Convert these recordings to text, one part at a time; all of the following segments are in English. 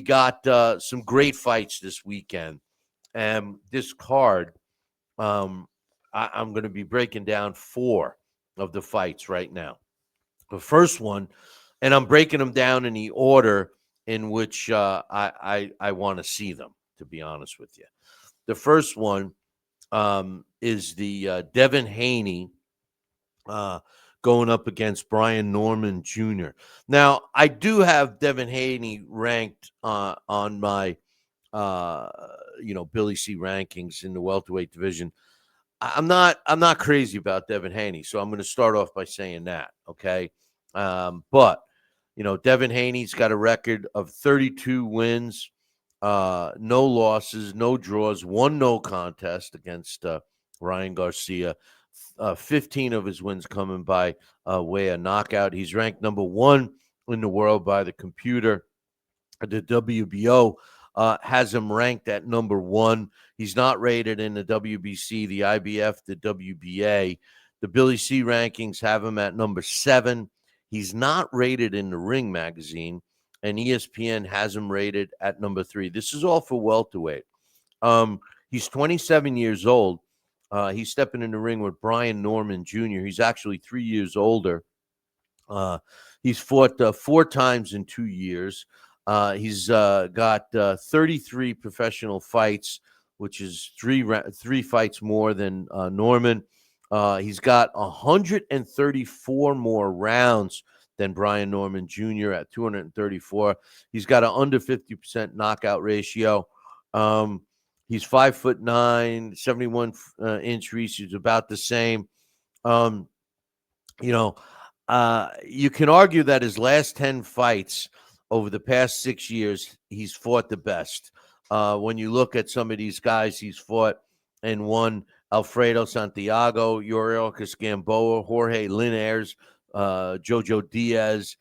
got some great fights this weekend. And this card, I'm going to be breaking down 4 of the fights right now. The first one, and I'm breaking them down in the order in which I want to see them, to be honest with you. The first one is the Devin Haney uh, going up against Brian Norman Jr. Now, I do have Devin Haney ranked on my uh, Billy C rankings in the welterweight division. I'm not crazy about Devin Haney, so I'm going to start off by saying that. Okay, but Devin Haney's got a record of 32 wins, no losses, no draws, one no contest against Ryan Garcia. 15 of his wins coming by way of knockout. He's ranked number 1 in the world by the computer. The WBO has him ranked at number 1. He's not rated in the WBC, the IBF, the WBA. The Billy C rankings have him at number 7. He's not rated in the Ring magazine, and ESPN has him rated at number 3. This is all for welterweight. He's 27 years old. He's stepping in the ring with Brian Norman Jr. He's actually 3 years older. He's fought 4 times in 2 years. He's got 33 professional fights, which is three fights more than Norman. He's got 134 more rounds than Brian Norman Jr. at 234. He's got an under 50% knockout ratio. He's 5'9", 71 inch reach. He's about the same. You can argue that his last 10 fights over the past 6 years, he's fought the best. When you look at some of these guys he's fought and won, Alfredo Santiago, Yuriorkis Gamboa, Jorge Linares, Jojo Diaz,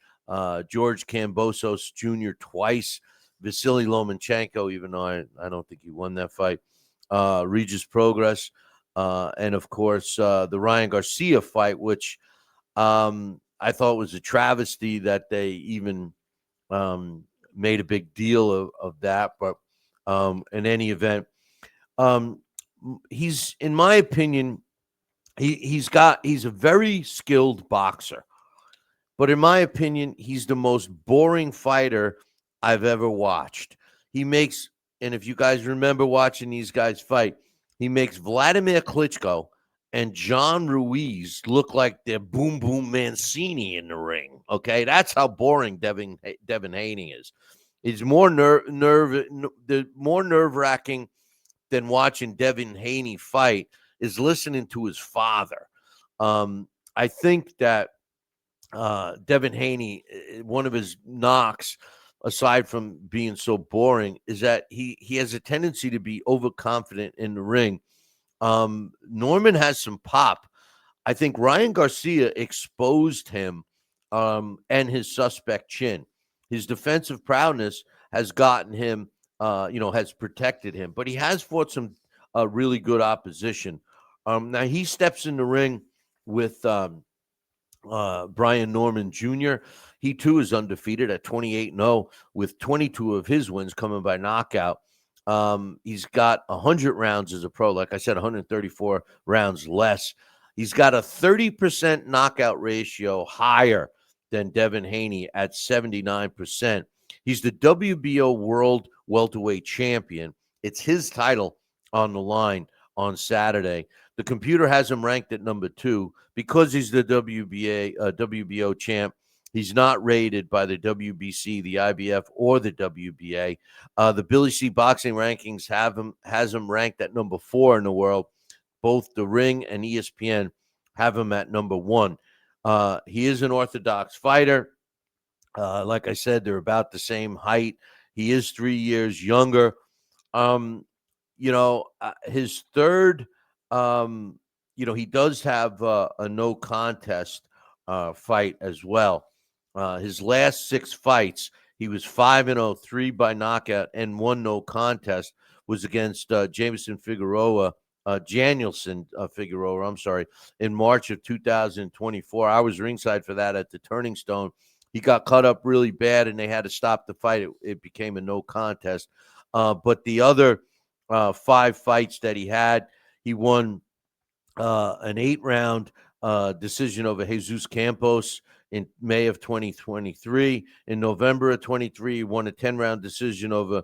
George Kambosos Jr. twice, Vasily Lomachenko, even though I don't think he won that fight, Regis Progress, and, of course, the Ryan Garcia fight, which I thought was a travesty that they even made a big deal of that. But in any event, he's, in my opinion, he's a very skilled boxer. But in my opinion, he's the most boring fighter I've ever watched. And if you guys remember watching these guys fight, he makes Vladimir Klitschko and John Ruiz look like they're Boom Boom Mancini in the ring. Okay, that's how boring Devin Haney is. It's more more nerve-wracking than watching Devin Haney fight is listening to his father. I think that Devin Haney, one of his knocks, aside from being so boring, is that he has a tendency to be overconfident in the ring. Norman has some pop. I think Ryan Garcia exposed him and his suspect chin. His defensive prowess has gotten him, has protected him. But he has fought some really good opposition. Now he steps in the ring with Brian Norman Jr. He, too, is undefeated at 28-0 with 22 of his wins coming by knockout. He's got 100 rounds as a pro. Like I said, 134 rounds less. He's got a 30% knockout ratio higher than Devin Haney at 79%. He's the WBO World Welterweight Champion. It's his title on the line on Saturday. The computer has him ranked at number 2 because he's the WBO champ. He's not rated by the WBC, the IBF, or the WBA. The Billy C Boxing rankings has him ranked at number 4 in the world. Both the Ring and ESPN have him at number 1. He is an orthodox fighter. Like I said, they're about the same height. He is 3 years younger. His third, he does have a no contest fight as well. His last 6 fights, he was 5-0, 3 by knockout, and 1 no contest was against Jameson Figueroa, Danielson Figueroa, in March of 2024. I was ringside for that at the Turning Stone. He got cut up really bad, and they had to stop the fight. It became a no contest. But the other 5 fights that he had, he won an 8-round decision over Jesus Campos in May of 2023. In November of 23, he won a 10-round decision over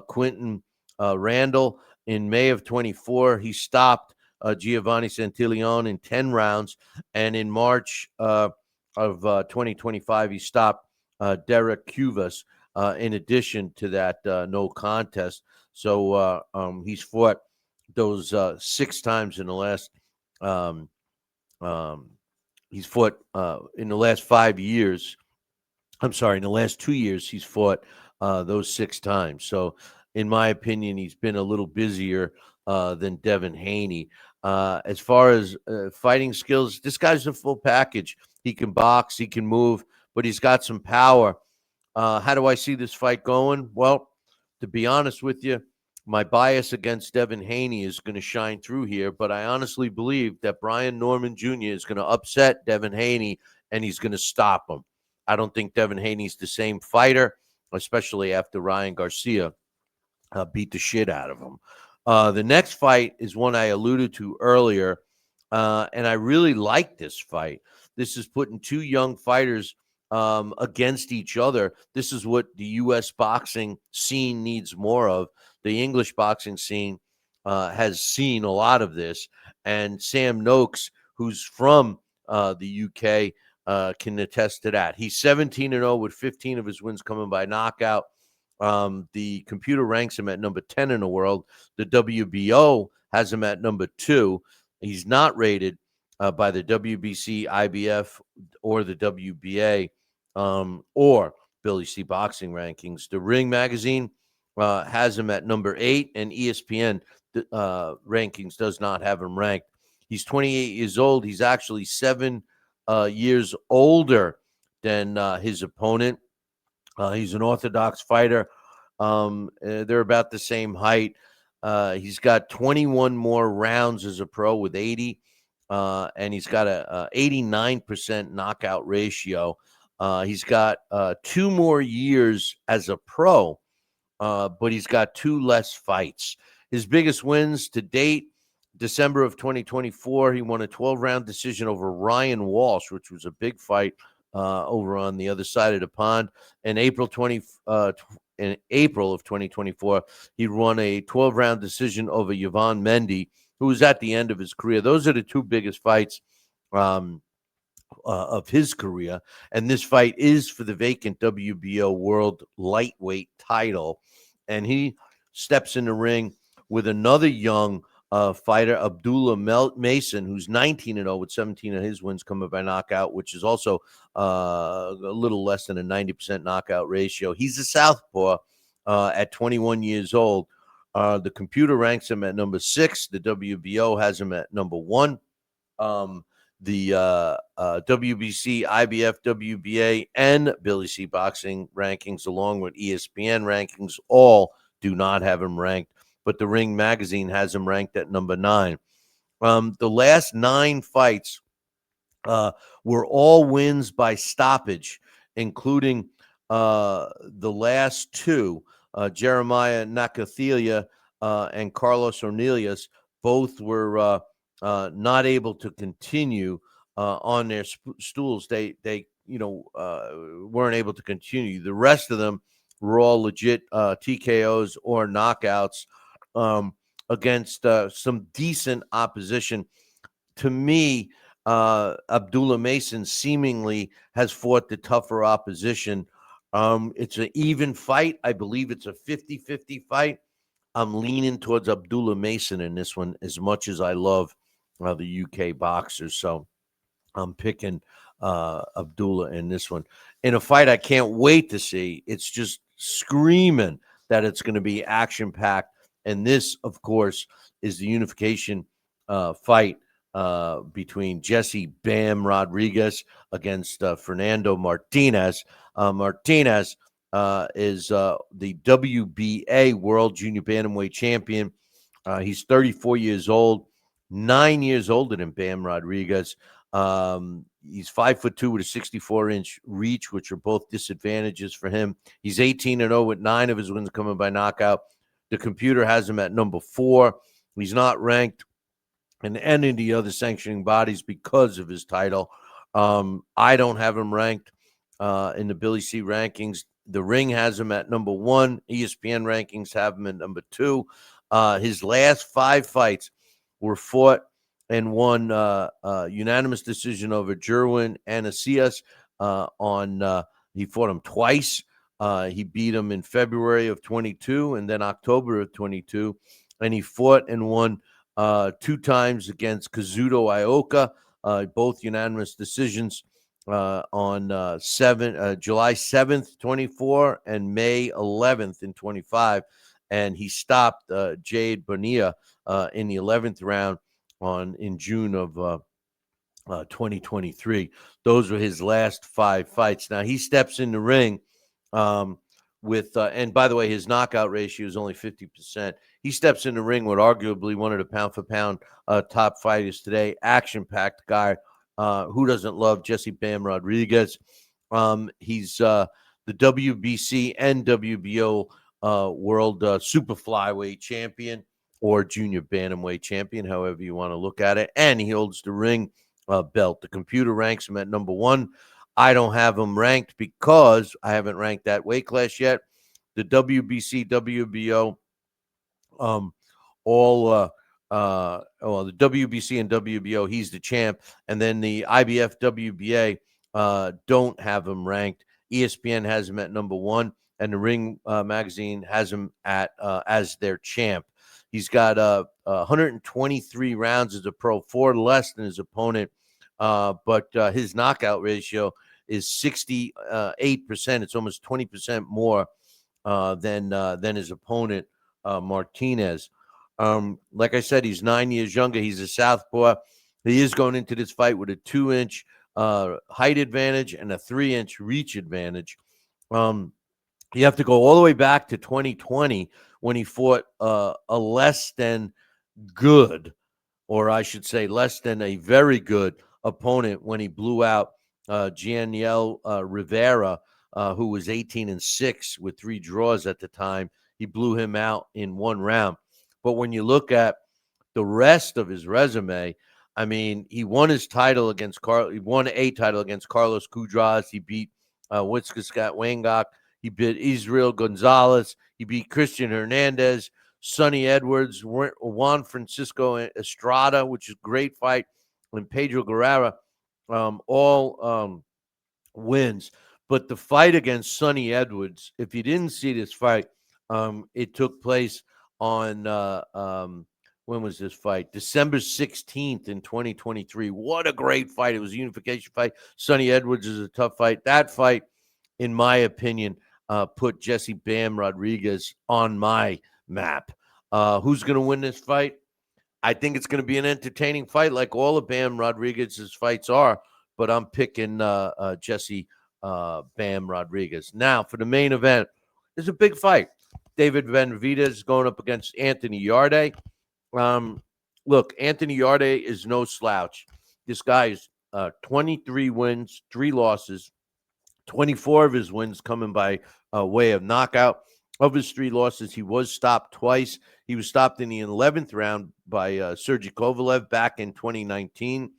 Quinton Randall. In May of 24, he stopped Giovanni Santillan in 10 rounds. And in March of 2025, he stopped Derek Cuvas in addition to that no contest. So he's fought those 6 times in the last um, um, he's fought in the last 5 years. I'm sorry, in the last 2 years, he's fought those 6 times. So, in my opinion, he's been a little busier than Devin Haney. As far as fighting skills, this guy's a full package. He can box, he can move, but he's got some power. How do I see this fight going? Well, to be honest with you, my bias against Devin Haney is going to shine through here, but I honestly believe that Brian Norman Jr. is going to upset Devin Haney and he's going to stop him. I don't think Devin Haney's the same fighter, especially after Ryan Garcia beat the shit out of him. The next fight is one I alluded to earlier, and I really like this fight. This is putting 2 young fighters against each other. This is what the U.S. boxing scene needs more of. The English boxing scene has seen a lot of this, and Sam Noakes, who's from the U.K., can attest to that. He's 17-0 with 15 of his wins coming by knockout. The computer ranks him at number 10 in the world. The WBO has him at number 2. He's not rated by the WBC, IBF, or the WBA, or Billy C Boxing Rankings. The Ring magazine has him at number 8, and ESPN Rankings does not have him ranked. He's 28 years old. He's actually 7 years older than his opponent. He's an orthodox fighter. They're about the same height. He's got 21 more rounds as a pro with 80, and he's got a 89% knockout ratio. He's got 2 more years as a pro, but he's got 2 less fights. His biggest wins to date: December of 2024, he won a 12-round decision over Ryan Walsh, which was a big fight over on the other side of the pond. In April of 2024, he won a 12-round decision over Yvonne Mendy, who was at the end of his career. Those are the 2 biggest fights of his career, and this fight is for the vacant WBO World Lightweight title. And he steps in the ring with another young fighter, Abdullah Mason, who's 19-0 with 17 of his wins coming by knockout, which is also a little less than a 90% knockout ratio. He's a southpaw at 21 years old. The computer ranks him at number 6. The WBO has him at number 1. The WBC, IBF, WBA, and Billy C Boxing Rankings, along with ESPN Rankings, all do not have him ranked, but the Ring magazine has him ranked at number 9. The last 9 fights were all wins by stoppage, including the last 2, Jeremiah Nakathila and Carlos Ornelas. Both were not able to continue on their stools. They weren't able to continue. The rest of them were all legit TKOs or knockouts against some decent opposition. To me, Abdullah Mason seemingly has fought the tougher opposition. It's an even fight. I believe it's a 50-50 fight. I'm leaning towards Abdullah Mason in this one, as much as I love the UK boxers. So I'm picking Abdullah in this one. In a fight I can't wait to see. It's just screaming that it's going to be action-packed. And this, of course, is the unification fight between Jesse Bam Rodriguez against Fernando Martinez. Martinez is the WBA World Junior Bantamweight Champion. He's 34 years old, 9 years older than Bam Rodriguez. He's 5'2" with a 64-inch reach, which are both disadvantages for him. He's 18-0 with 9 of his wins coming by knockout. The computer has him at number 4. He's not ranked in any of the other sanctioning bodies because of his title. I don't have him ranked in the Billy C rankings. The Ring has him at number 1. ESPN rankings have him at number 2. His last 5 fights were fought and won unanimous decision over Jerwin Anasias he fought him twice. He beat him in February of 22 and then October of 22. And he fought and won 2 times against Kazuto Ioka, both unanimous decisions on July 7th, 24 and May 11th in 25. And he stopped Jade Bonilla in the 11th round in June of 2023. Those were his last 5 fights. Now he steps in the ring and by the way, his knockout ratio is only 50%. He steps in the ring with arguably one of the pound-for-pound top fighters today, action-packed guy. Who doesn't love Jesse Bam Rodriguez? He's the WBC and WBO world super flyweight champion or junior bantamweight champion, however you want to look at it. And he holds the ring belt. The computer ranks him at number 1. I don't have him ranked because I haven't ranked that weight class yet. The WBC, WBO, the WBC and WBO, he's the champ. And then the IBF, WBA don't have him ranked. ESPN has him at number 1, and the Ring magazine has him at as their champ. He's got 123 rounds as a pro, 4 less than his opponent, but his knockout ratio is 68%. It's almost 20% more than his opponent, Martinez. Like I said, he's 9 years younger. He's a southpaw. He is going into this fight with a 2-inch height advantage and a 3-inch reach advantage. You have to go all the way back to 2020 when he fought a less than good, or I should say less than a very good opponent when he blew out Gianiel Rivera, who was 18-6 with 3 draws at the time. He blew him out in 1 round. But when you look at the rest of his resume, I mean, he won his title against he won a title against Carlos Cudras. He beat Witzka Scott Wangok. He beat Israel Gonzalez. He beat Christian Hernandez, Sonny Edwards, Juan Francisco Estrada, which is a great fight, and Pedro Guerrera, all wins. But the fight against Sonny Edwards, if you didn't see this fight, it took place on when was this fight? December 16th in 2023. What a great fight. It was a unification fight. Sonny Edwards is a tough fight. That fight, in my opinion, put Jesse Bam Rodriguez on my map. Who's going to win this fight? I think it's going to be an entertaining fight like all of Bam Rodriguez's fights are, but I'm picking Jesse Bam Rodriguez. Now, for the main event, there's a big fight. David Benavidez going up against Anthony Yarde. Look, Anthony Yarde is no slouch. This guy is 23 wins, 3 losses, 24 of his wins coming by way of knockout. Of his 3 losses, he was stopped twice. He was stopped in the 11th round by Sergey Kovalev back in 2019.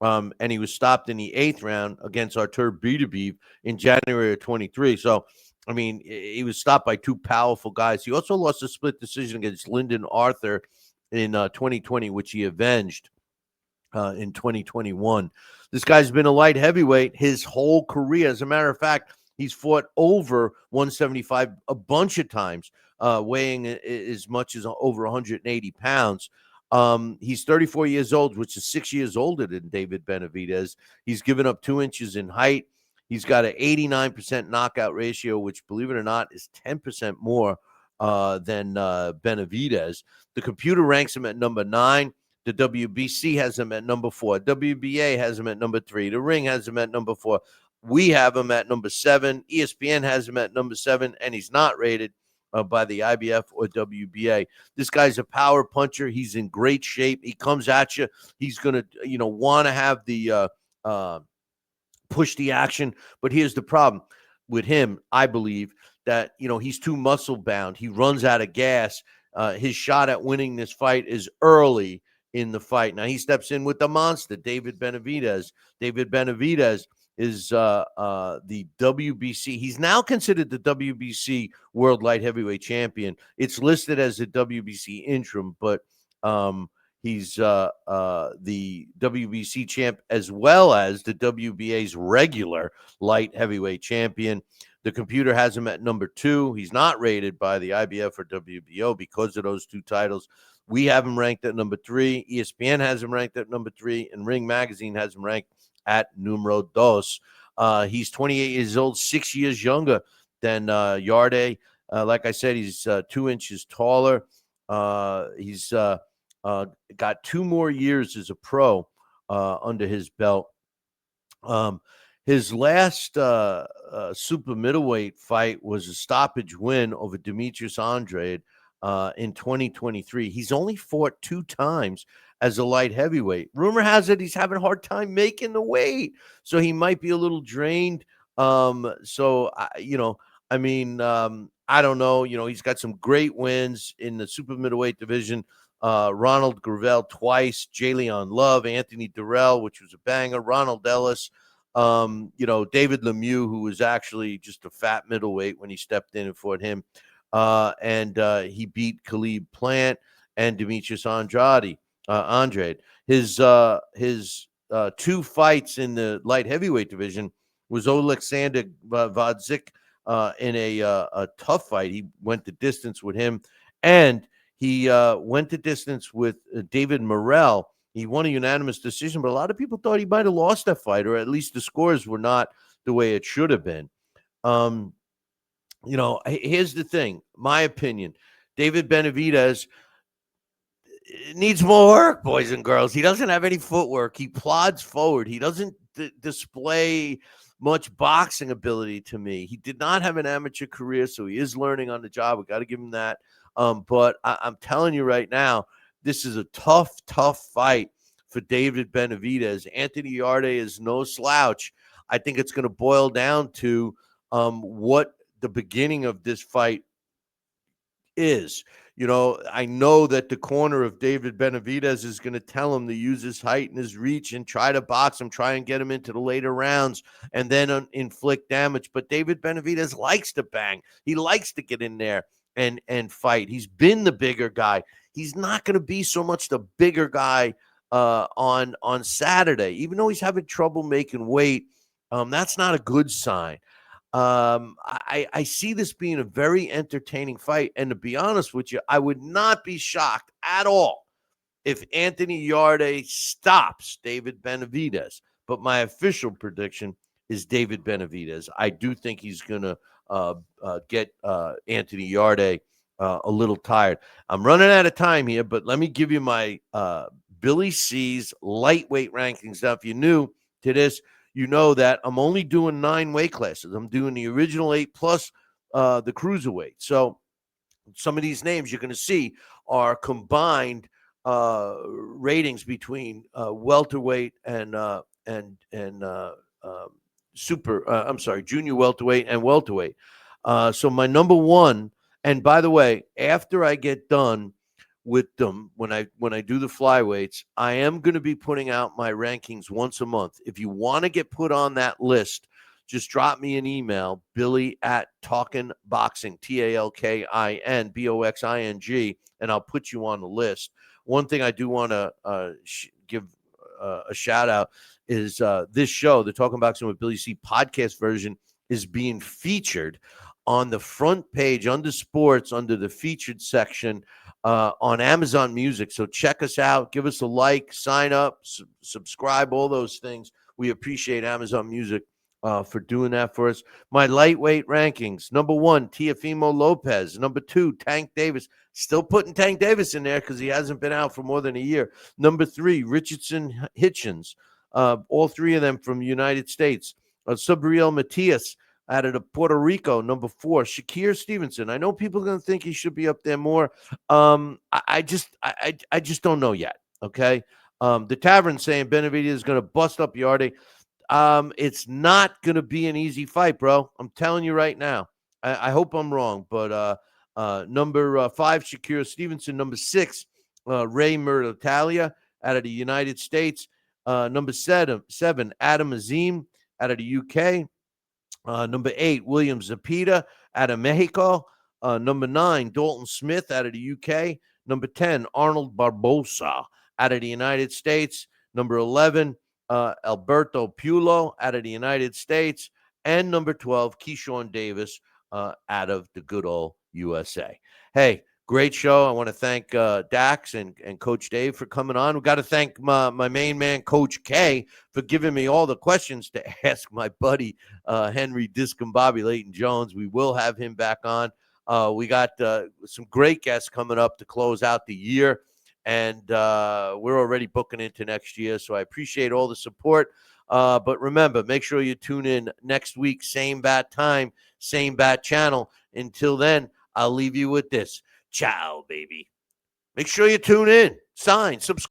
And he was stopped in the 8th round against Artur Beterbiev in January of 23. So, I mean, he was stopped by 2 powerful guys. He also lost a split decision against Lyndon Arthur in 2020, which he avenged in 2021. This guy's been a light heavyweight his whole career. As a matter of fact, he's fought over 175 a bunch of times, weighing as much as over 180 pounds. He's 34 years old, which is 6 years older than David Benavidez. He's given up 2 inches in height. He's got an 89% knockout ratio, which, believe it or not, is 10% more than Benavidez. The computer ranks him at number 9. The WBC has him at number 4. WBA has him at number 3. The Ring has him at number 4. We have him at number 7. ESPN has him at number 7, and he's not rated by the IBF or WBA. This guy's a power puncher. He's in great shape. He comes at you. He's going to, want to have the push the action. But here's the problem with him, I believe, that, he's too muscle bound. He runs out of gas. His shot at winning this fight is early in the fight. Now he steps in with the monster, David Benavidez. David Benavidez is the WBC. He's now considered the WBC World Light Heavyweight Champion. It's listed as the WBC interim, but he's the WBC champ as well as the WBA's regular light heavyweight champion. The computer has him at number 2. He's not rated by the IBF or WBO because of those 2 titles. We have him ranked at number 3. ESPN has him ranked at number 3, and Ring Magazine has him ranked at numero 2. He's 28 years old, 6 years younger than Yarde. Like I said, he's 2 inches taller. He's got 2 more years as a pro under his belt. His last super middleweight fight was a stoppage win over Demetrius Andrade in 2023. He's only fought 2 times as a light heavyweight. Rumor has it he's having a hard time making the weight, so he might be a little drained. I don't know. He's got some great wins in the super middleweight division. Ronald Gravel twice, Jalen Love, Anthony Durrell, which was a banger, Ronald Ellis, David Lemieux, who was actually just a fat middleweight when he stepped in and fought him. And he beat Khalid Plant and Demetrius Andrade. His 2 fights in the light heavyweight division was Alexander Vodzik in a tough fight. He went the distance with him, and he went the distance with David Morrell. He won a unanimous decision, but a lot of people thought he might have lost that fight, or at least the scores were not the way it should have been. Here's the thing, my opinion. David Benavidez needs more work, boys and girls. He doesn't have any footwork. He plods forward. He doesn't display much boxing ability to me. He did not have an amateur career, so he is learning on the job. We got to give him that. But I'm telling you right now, this is a tough fight for David Benavidez. Anthony Yarde is no slouch. I think it's going to boil down to what the beginning of this fight is. I know that the corner of David Benavidez is going to tell him to use his height and his reach and try to box him, try and get him into the later rounds and then inflict damage. But David Benavidez likes to bang. He likes to get in there and fight. He's been the bigger guy. He's not going to be so much the bigger guy on Saturday, even though he's having trouble making weight. That's not a good sign. I see this being a very entertaining fight. And to be honest with you, I would not be shocked at all if Anthony Yarde stops David Benavidez. But my official prediction is David Benavidez. I do think he's going to get Anthony Yarde a little tired. I'm running out of time here, but let me give you my Billy C's lightweight rankings. Now, if you're new to this, you know that I'm only doing 9 weight classes. I'm doing the original 8 plus the cruiserweight. So some of these names you're going to see are combined ratings between welterweight and junior welterweight and welterweight. So my number 1, and by the way, after I get done with them, when I do the flyweights, I am going to be putting out my rankings once a month. If you want to get put on that list, just drop me an email, Billy at Talkin Boxing, TalkinBoxing, and I'll put you on the list. One thing I do want to give a shout out is this show, the Talkin Boxing with Billy C podcast version, is being featured on the front page under sports, under the featured section on Amazon Music. So check us out, give us a like, sign up, subscribe, all those things. We appreciate Amazon Music for doing that for us. My lightweight rankings: number 1, Teofimo Lopez. Number 2, Tank Davis. Still putting Tank Davis in there because he hasn't been out for more than a year. Number 3, Richardson Hitchens. All 3 of them from the United States. Subriel Matias out of Puerto Rico. Number 4, Shakir Stevenson. I know people are going to think he should be up there more. I just don't know yet. Okay. The Tavern saying Benavidez is going to bust up Yarde. It's not going to be an easy fight, bro. I'm telling you right now. I hope I'm wrong, but number 5, Shakira Stevenson. Number 6, Ray Murtalia out of the United States. Number 7, Adam Azim out of the UK. Number 8, William Zepeda out of Mexico. Number 9, Dalton Smith out of the UK. Number 10, Arnold Barbosa out of the United States. Number 11, Alberto Pulo out of the United States. And number 12, Keyshawn Davis out of the good old USA. Hey, great show. I want to thank Dax and Coach Dave for coming on. We've got to thank my main man, Coach K, for giving me all the questions to ask my buddy Henry Discombobulating Jones. We will have him back on. We got some great guests coming up to close out the year, and we're already booking into next year, so I appreciate all the support. But remember, make sure you tune in next week, same bat time, same bat channel. Until then, I'll leave you with this. Ciao, baby. Make sure you tune in, sign, subscribe.